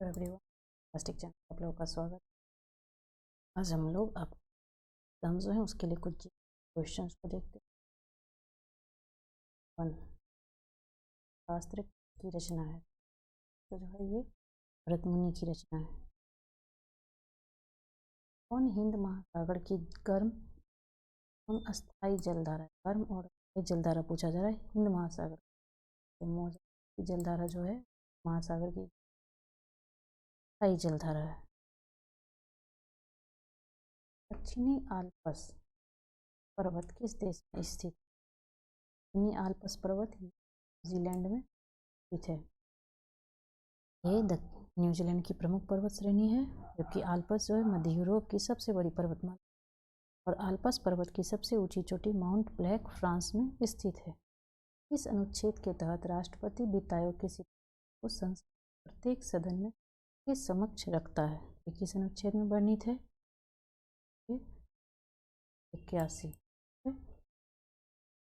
Everyone, plastic channel आप लोगों का स्वागत। आज हम लोग आप एग्जाम जो है उसके लिए कुछ क्वेश्चंस को देखते हैं। शास्त्र की रचना है तो जो है ये भरत मुनि की रचना है। कौन हिंद महासागर की गर्म और अस्थायी जलधारा, गर्म और अस्थायी जलधारा पूछा जा रहा है हिंद महासागर की जलधारा जो है महासागर की अस्थायी जलधारा है। दक्षिणी आल्प्स पर्वत किस देश में स्थित? दक्षिणी आल्प्स पर्वत न्यूजीलैंड में स्थित है। ये न्यूजीलैंड की प्रमुख पर्वत श्रेणी है, जबकि आल्प्स जो है मध्य यूरोप की सबसे बड़ी पर्वतमाला और आल्प्स पर्वत की सबसे ऊंची चोटी माउंट ब्लैंक फ्रांस में स्थित है। इस अनुच्छेद के तहत राष्ट्रपति वित्त आयोग की सिफारिश को संसद प्रत्येक सदन में के समक्ष रखता है। किस अनुच्छेद में वर्णित है? 81।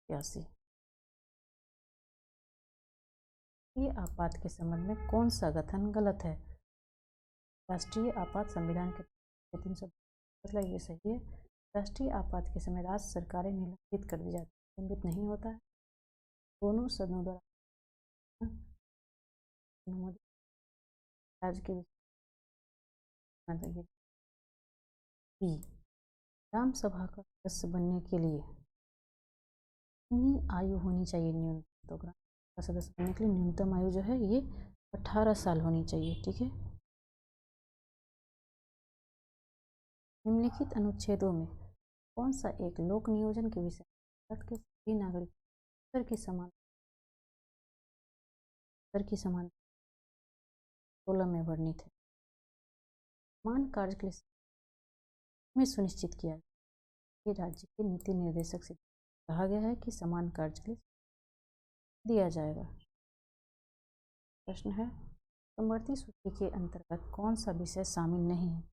राष्ट्रीय आपात के संबंध में कौन सा कथन गलत है? राष्ट्रीय आपात संविधान के 300 मतलब ये सही है। राष्ट्रीय आपात के समय राज्य सरकारें निलंबित कर दी जाती है, निलंबित नहीं होता है। दोनों सदनों द्वारा राज्य के ग्राम सभा का सदस्य बनने के लिए कितनी आयु होनी चाहिए न्यूनतम? तो ग्राम सभा का सदस्य बनने के लिए न्यूनतम आयु जो है ये 18 साल होनी चाहिए। ठीक है। निम्नलिखित अनुच्छेदों में कौन सा एक लोक नियोजन के विषय भारत के सभी नागरिक स्तर की समान 16 में वर्णित है? समान कार्य के लिए में सुनिश्चित किया कि राज्य के नीति निर्देशक से कहा गया है कि समान कार्य के लिए दिया जाएगा। प्रश्न है, समवर्ती सूची के अंतर्गत कौन सा विषय शामिल नहीं है?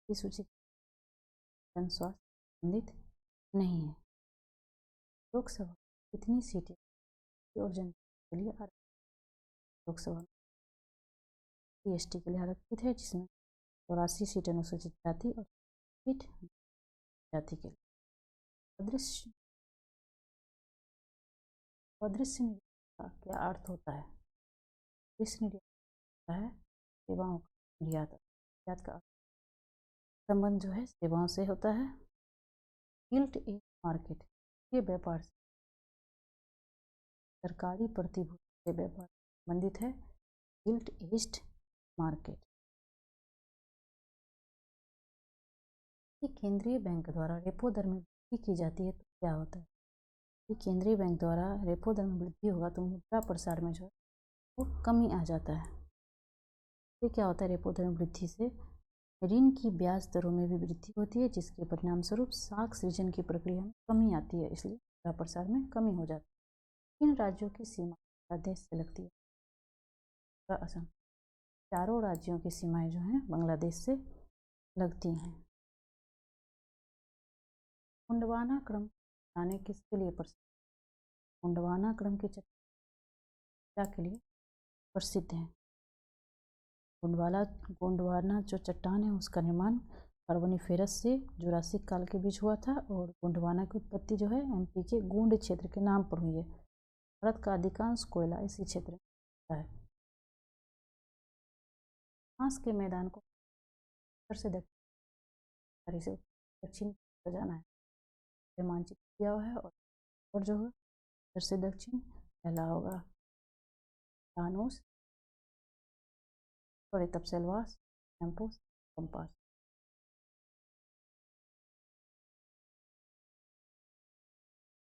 इस सूची जन स्वास्थ्य संबंधित नहीं है। लोकसभा कितनी सीटें और जनता के लिए लोकसभा एसटी के लिए आरक्षित है, जिसमें 84 सीटें अनुसूचित जाति और सीट जाति के लिए। अदृश्य निर्यात का क्या अर्थ होता है? अदृश्य निर्यात होता है सेवाओं का निर्यात। निर्यात का संबंध जो है सेवाओं से होता है। गिल्ट एज मार्केट ये व्यापार सरकारी प्रतिभूति के व्यापार संबंधित है। Guilt aged market. केंद्रीय बैंक द्वारा रेपो दर में वृद्धि की जाती है तो क्या होता है? केंद्रीय बैंक द्वारा रेपो दर में वृद्धि होगा तो मुद्रा प्रसार में जो है वो कमी आ जाता है। ये क्या होता है? रेपो दर में वृद्धि से ऋण की ब्याज दरों में भी वृद्धि होती है, जिसके परिणाम स्वरूप साख सृजन की प्रक्रिया में कमी आती है, इसलिए मुद्रा प्रसार में कमी हो जाती है। इन राज्यों की सीमा बांग्लादेश से लगती है। असम। चारों राज्यों की सीमाएं जो हैं बांग्लादेश से लगती हैं। गोंडवाना क्रम चट्टाने किसके लिए प्रसिद्ध? गोंडवाना क्रम की चट्टान के लिए प्रसिद्ध है। गोंडवाना जो चट्टान है उसका निर्माण कार्बोनिफेरस से जुरासिक काल के बीच हुआ था और गोंडवाना की उत्पत्ति जो है एमपी के गोंड क्षेत्र के नाम पर हुई है। भारत का अधिकांश कोयला इसी क्षेत्र में होता है। फ्रांस के मैदान को उत्तर से दक्षिण जाना है, मानचित्र किया हुआ है और जो है उत्तर से दक्षिण पहला होगा लानोस, और तब Selvas, Campos, compass.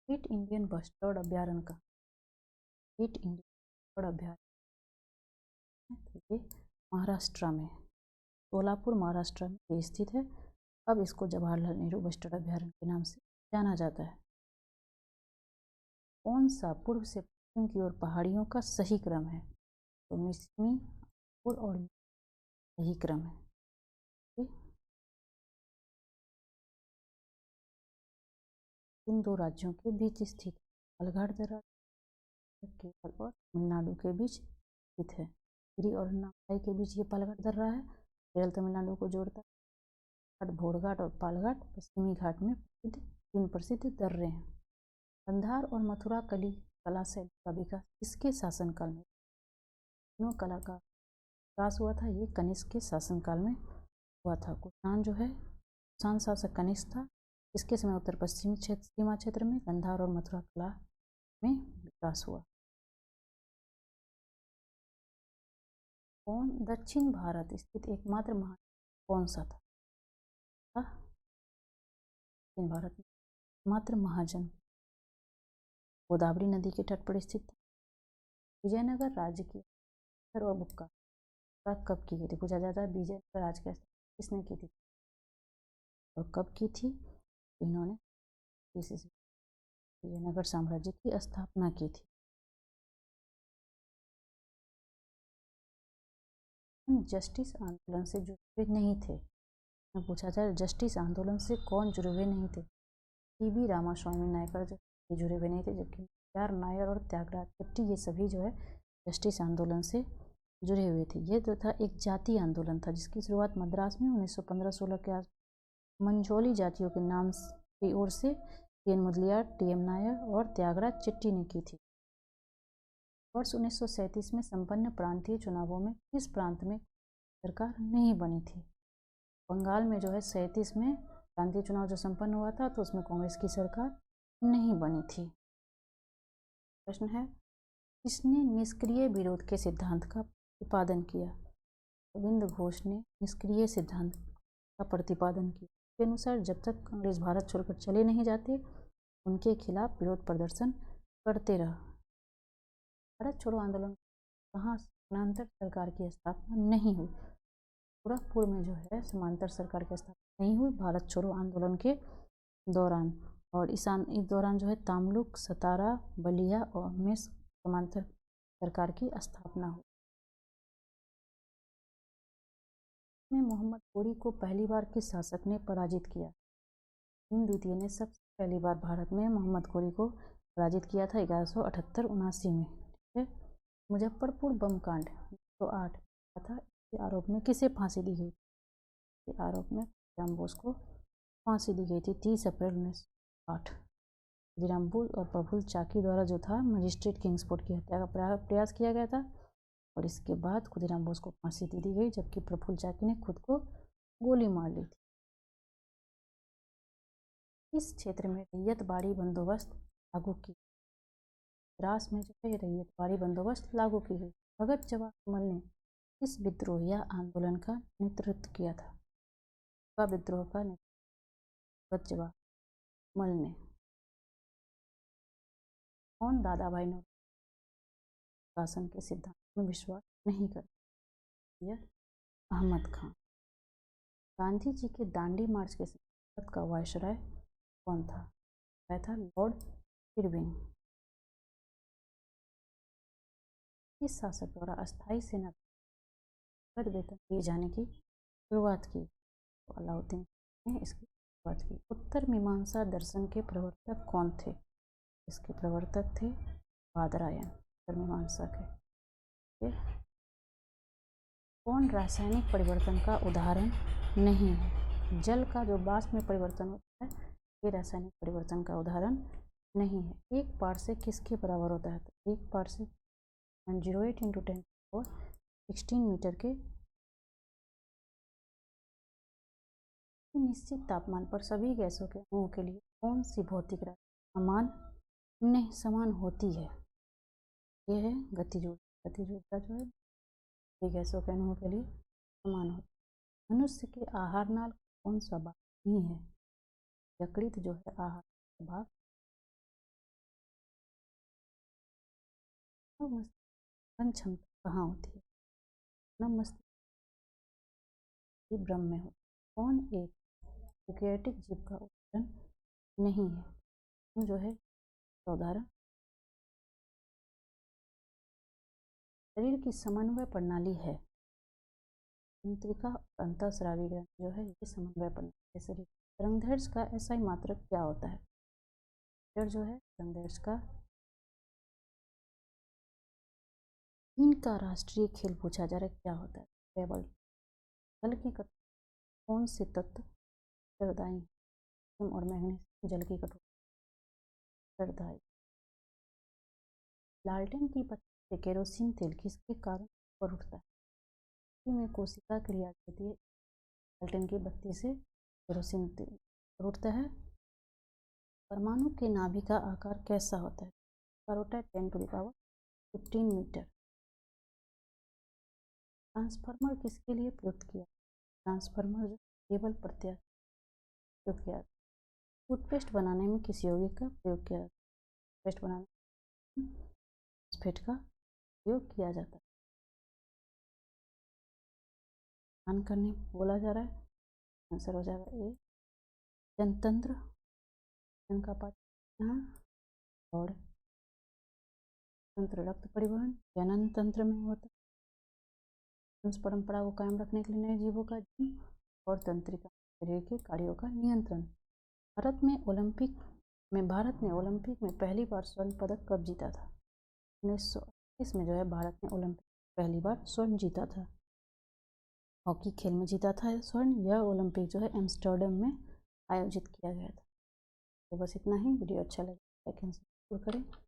Great Indian bustard अभ्यारण्य का ग्रेट इंडियन बस्टर्ड अभ्यारण्य महाराष्ट्र में सोलापुर महाराष्ट्र में स्थित है। अब इसको जवाहरलाल नेहरू बस्टर्ड अभ्यारण्य के नाम से जाना जाता है। कौन सा पूर्व से पश्चिम की ओर पहाड़ियों का सही क्रम है? तो मिसमी और सही क्रम है। इन दो राज्यों के बीच स्थित पालघाट दर्रा केरल और तमिलनाडु के बीच स्थित है। गिरी और नामसाई के बीच ये पालघाट दर्रा है, केरल तमिलनाडु को जोड़ता है। भोरघाट और पालघाट पश्चिमी घाट में तीन प्रसिद्ध दर्रे हैं। गांधार और मथुरा कला शैली का विकास किसके शासनकाल में? तीनों कला का विकास हुआ था, ये कनिष्क के शासनकाल में हुआ था। कुषाण जो है, कुषाण शासक कनिष्क था। इसके समय उत्तर पश्चिमी सीमा क्षेत्र में गांधार और मथुरा कला में विकास हुआ। कौन दक्षिण भारत स्थित एकमात्र महाजन कौन सा था? दक्षिण भारत में एकमात्र महाजन गोदावरी नदी के तट पर स्थित था। विजयनगर राज्य की और बुक्का कब की गई थी? पूछा जाता है विजयनगर राज्य की किसने की थी और कब की थी? इन्होंने विजयनगर साम्राज्य की स्थापना की थी। जस्टिस आंदोलन से जुड़े हुए नहीं थे। पूछा जाए जस्टिस आंदोलन से कौन जुड़े हुए नहीं थे? टी.बी. रामास्वामी नायकर जो जुड़े हुए नहीं थे, जबकि आर नायर और त्यागराज चेट्टी ये सभी जो है जस्टिस आंदोलन से जुड़े हुए थे। ये जो था एक जातीय आंदोलन था जिसकी शुरुआत मद्रास में 1915-16 के आस मंझोली जातियों के नाम की ओर से टी.एन. मुदलियार, टी.एम. नायर और त्यागराज चेट्टी ने की थी। वर्ष 1937 में संपन्न प्रांतीय चुनावों में किस प्रांत में सरकार नहीं बनी थी? बंगाल में जो है 37 में प्रांतीय चुनाव जो संपन्न हुआ था तो उसमें कांग्रेस की सरकार नहीं बनी थी। प्रश्न है, किसने निष्क्रिय विरोध के सिद्धांत का प्रतिपादन किया? गोविंद घोष ने निष्क्रिय सिद्धांत का प्रतिपादन किया। इसके अनुसार जब तक अंग्रेज भारत छोड़कर चले नहीं जाते उनके खिलाफ विरोध प्रदर्शन करते रहा। भारत छोड़ो आंदोलन कहाँ समानांतर सरकार की स्थापना नहीं हुई? गोरखपुर में जो है समांतर सरकार की स्थापना नहीं हुई भारत छोड़ो आंदोलन के दौरान, और इस दौरान जो है तामलुक, सतारा, बलिया और में समांतर सरकार की स्थापना हुई। में मोहम्मद घोरी को पहली बार किस शासक ने पराजित किया? भीम द्वितीय ने सबसे पहली बार भारत में मोहम्मद घोरी को पराजित किया था 1178-79 में। ठीक है। मुजफ्फरपुर बम कांड 1908 था, इसके आरोप में किसे फांसी दी गई? आरोप में खुदीराम बोस को फांसी दी गई थी 30 अप्रैल 1908। खुदीराम बोस और प्रफुल्ल चाकी द्वारा जो था मजिस्ट्रेट किंग्सफोर्ड की हत्या का प्रयास किया गया था और इसके बाद खुदीराम बोस को फांसी दे दी गई, जबकि प्रफुल्ल चाकी ने खुद को गोली मार ली थी। इस क्षेत्र में रैयत बाड़ी बंदोबस्त लागू की? मद्रास में जो है रैयत बाड़ी बंदोबस्त लागू की गई। भगत जवाहर ने किस विद्रोह या आंदोलन का नेतृत्व किया था? विद्रोह का नेतृत्व भगत जवाहर ने। कौन दादा भाई नौरोजी शासन के सिद्धांत में विश्वास नहीं करता? यह अहमद खान। गांधी जी के दांडी मार्च के भारत का वायसराय कौन था? वह था लॉर्ड इरविन। किस शासक द्वारा अस्थायी सेना वेतन दिए जाने की शुरुआत की? तो अलाउद्दीन ने इसकी शुरुआत की। उत्तर मीमांसा दर्शन के प्रवर्तक कौन थे? इसके प्रवर्तक थे बादरायण उत्तर मीमांसा के। कौन रासायनिक परिवर्तन का उदाहरण नहीं है? जल का जो वाष्प में परिवर्तन होता है ये रासायनिक परिवर्तन का उदाहरण नहीं है। एक पारसेक किसके बराबर होता है? तो एक पारसेक 0.08 × 10⁻16 मीटर के निश्चित तापमान पर सभी गैसों के अणुओं के लिए कौन सी भौतिक राशि समान होती है? यह है गतिज ऊर्जा। गतिज ऊर्जा जो है सभी गैसों के अणुओं के लिए समान होती है। मनुष्य के आहार नाल कौन सा भाग नहीं है? यकृत जो है आहार भाग। मस्तिष्क क्षमता कहाँ होती है? मस्तिष्क ब्रह्म में हो। कौन एक यूकैरियोटिक जीव का उदाहरण नहीं है? जो है उदाहरण शरीर की समन्वय प्रणाली है। तंत्रिका और अंतःस्रावी ग्रंथि जो है ये समन्वय प्रणाली है शरीर। तरंगदैर्घ्य का एसआई मात्रक क्या होता है? जो है तरंगदैर्घ्य का चीन का राष्ट्रीय खेल पूछा जा रहा है, क्या होता है? टेबल। जल की कटोरी कौन से तत्व उत्तरदायी हैं? और मैग्नीशियम जल की कटोरी उत्तरदायी। लालटेन की पत्ती से केरोसिन तेल किसके कारण ऊपर उठता है? में कोशिका क्रिया होती है। लालटेन की बत्ती से केरोसिन तेल ऊपर उठता है। परमाणु के नाभि का आकार कैसा होता है? होता है 10⁻15 मीटर। ट्रांसफार्मर किसके लिए प्रयुक्त किया? ट्रांसफार्मर जो केबल प्रत्यावर्तन प्रयोग किया। टूथपेस्ट बनाने में किस यौगिक का प्रयोग किया? टूथपेस्ट बनाने में फॉस्फेट का प्रयोग किया जाता है। ध्यान करने बोला जा रहा है, आंसर हो जाएगा ए। जनतंत्र का पात्र यहाँ और तंत्र रक्त परिवहन जनन तंत्र में होता है। उस परंपरा को कायम रखने के लिए नए जीवों का जन्म और तंत्रिका शरीर के कार्यों का नियंत्रण। भारत ने ओलंपिक में पहली बार स्वर्ण पदक कब जीता था? 1928 में जो है भारत ने ओलंपिक पहली बार स्वर्ण जीता था। हॉकी खेल में जीता था स्वर्ण। यह ओलंपिक जो है एम्स्टर्डम में आयोजित किया गया था। तो बस इतना ही। वीडियो अच्छा लगे लाइक एंड सब्सक्राइब करें।